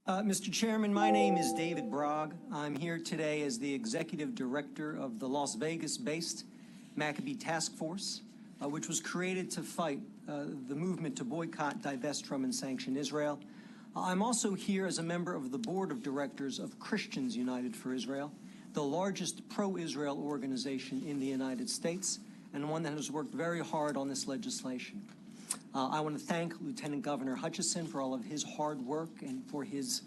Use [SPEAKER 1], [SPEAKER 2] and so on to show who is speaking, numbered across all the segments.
[SPEAKER 1] Mr. Chairman, my name is David Bragg. I'm here today as the Executive Director of the Las Vegas-based Maccabee Task Force, which was created to fight the movement to boycott, divest from, and sanction Israel. I'm also here as a member of the Board of Directors of Christians United for Israel, the largest pro-Israel organization in the United States, and one that has worked very hard on this legislation. I want to thank Lieutenant Governor Hutchison for all of his hard work and for his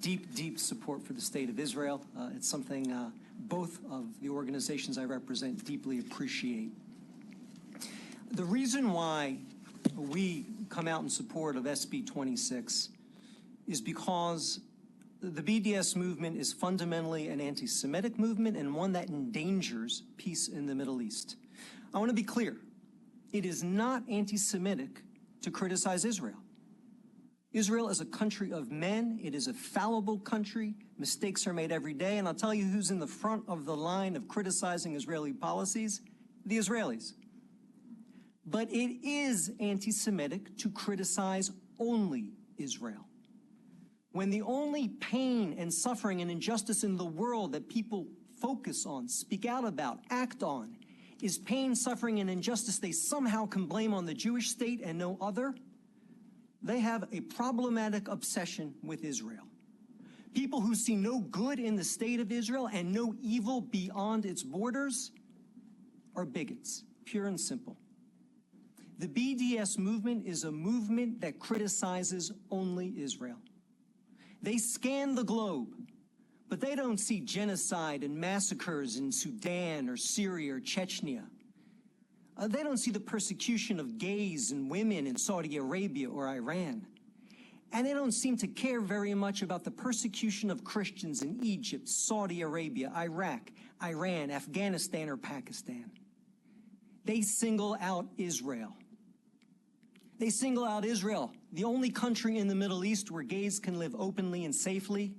[SPEAKER 1] deep support for the state of Israel. It's something both of the organizations I represent deeply appreciate. The reason why we come out in support of SB 26 is because the BDS movement is fundamentally an anti-Semitic movement and one that endangers peace in the Middle East. I want to be clear. It is not anti-Semitic to criticize Israel. Israel is a country of men. It is a fallible country. Mistakes are made every day. And I'll tell you who's in the front of the line of criticizing Israeli policies: the Israelis. But it is anti-Semitic to criticize only Israel. When the only pain and suffering and injustice in the world that people focus on, speak out about, act on, is pain, suffering, and injustice they somehow can blame on the Jewish state and no other, they have a problematic obsession with Israel. People who see no good in the state of Israel and no evil beyond its borders are bigots, pure and simple. The BDS movement is a movement that criticizes only Israel. They scan the globe, but they don't see genocide and massacres in Sudan or Syria or Chechnya. They don't see the persecution of gays and women in Saudi Arabia or Iran. And they don't seem to care very much about the persecution of Christians in Egypt, Saudi Arabia, Iraq, Iran, Afghanistan, or Pakistan. They single out Israel. They single out Israel, the only country in the Middle East where gays can live openly and safely,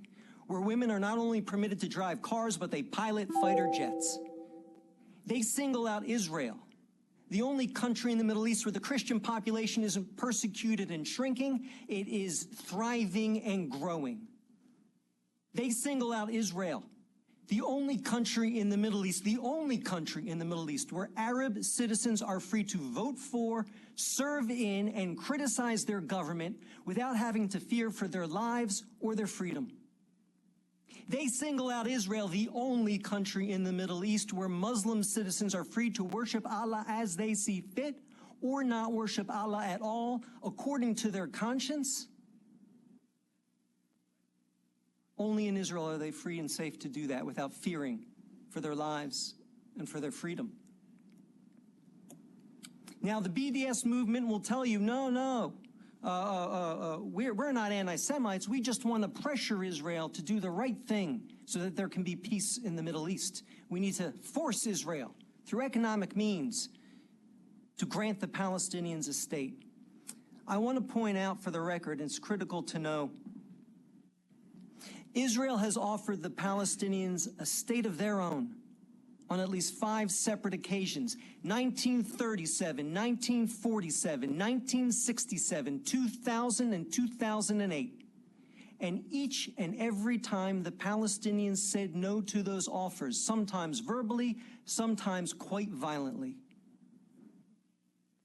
[SPEAKER 1] where women are not only permitted to drive cars, but they pilot fighter jets. They single out Israel, the only country in the Middle East where the Christian population isn't persecuted and shrinking, it is thriving and growing. They single out Israel, the only country in the Middle East, where Arab citizens are free to vote for, serve in, and criticize their government without having to fear for their lives or their freedom. They single out Israel, the only country in the Middle East where Muslim citizens are free to worship Allah as they see fit or not worship Allah at all according to their conscience. Only in Israel are they free and safe to do that without fearing for their lives and for their freedom. Now, the BDS movement will tell you, no, we're not anti-Semites. We just want to pressure Israel to do the right thing so that there can be peace in the Middle East. We need to force Israel through economic means to grant the Palestinians a state. I want to point out for the record, and it's critical to know, Israel has offered the Palestinians a state of their own on at least 5 separate occasions: 1937, 1947, 1967, 2000, and 2008. And each and every time the Palestinians said no to those offers, sometimes verbally, sometimes quite violently.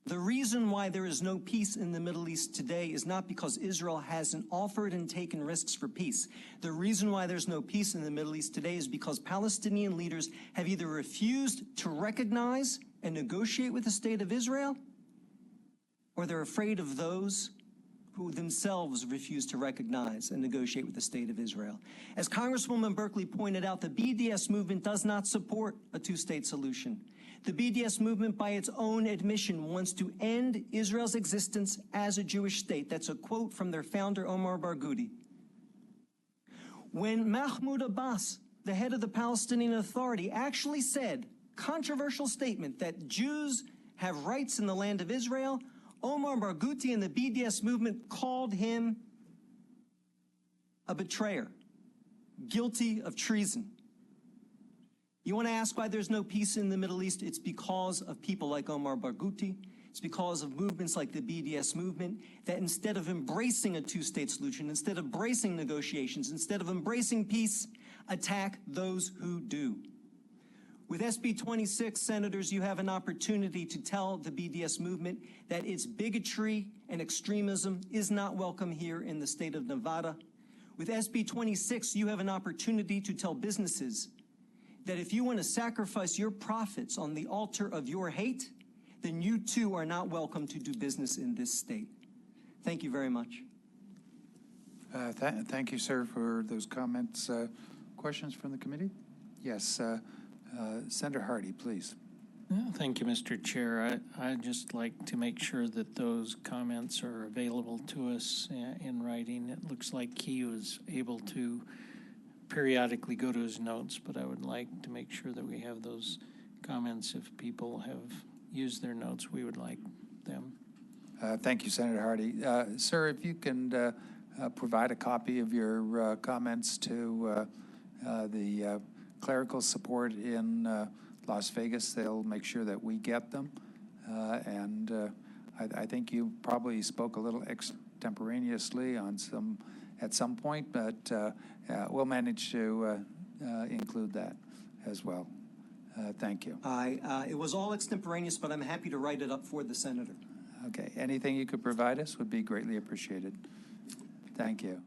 [SPEAKER 1] The reason why there is no peace in the Middle East today is not because Israel hasn't offered and taken risks for peace. The reason why there's no peace in the Middle East today is because Palestinian leaders have either refused to recognize and negotiate with the state of Israel, or they're afraid of those who themselves refuse to recognize and negotiate with the state of Israel. As Congresswoman Berkeley pointed out, the BDS movement does not support a two-state solution. The BDS movement, by its own admission, wants to end Israel's existence as a Jewish state. That's a quote from their founder, Omar Barghouti. When Mahmoud Abbas, the head of the Palestinian Authority, actually said, controversial statement, that Jews have rights in the land of Israel, Omar Barghouti and the BDS movement called him a betrayer, guilty of treason. You want to ask why there's no peace in the Middle East? It's because of people like Omar Barghouti. It's because of movements like the BDS movement that instead of embracing a two-state solution, instead of embracing negotiations, instead of embracing peace, attack those who do. With SB 26, senators, you have an opportunity to tell the BDS movement that its bigotry and extremism is not welcome here in the state of Nevada. With SB 26, you have an opportunity to tell businesses that if you want to sacrifice your profits on the altar of your hate, then you too are not welcome to do business in this state. Thank you very much.
[SPEAKER 2] Thank you, sir, for those comments. Questions from the committee? Yes. Senator Hardy, please.
[SPEAKER 3] Thank you, Mr. Chair. I'd just like to make sure that those comments are available to us in writing. It looks like he was able to periodically go to his notes, but I would like to make sure that we have those comments. If people have used their notes, we would like them.
[SPEAKER 2] Thank you, Senator Hardy. Sir, if you can provide a copy of your comments to the clerical support in Las Vegas, they'll make sure that we get them. I think you probably spoke a little extemporaneously on at some point, but we'll manage to include that as well. Thank you.
[SPEAKER 1] It was all extemporaneous, but I'm happy to write it up for the senator.
[SPEAKER 2] Okay. Anything you could provide us would be greatly appreciated. Thank you.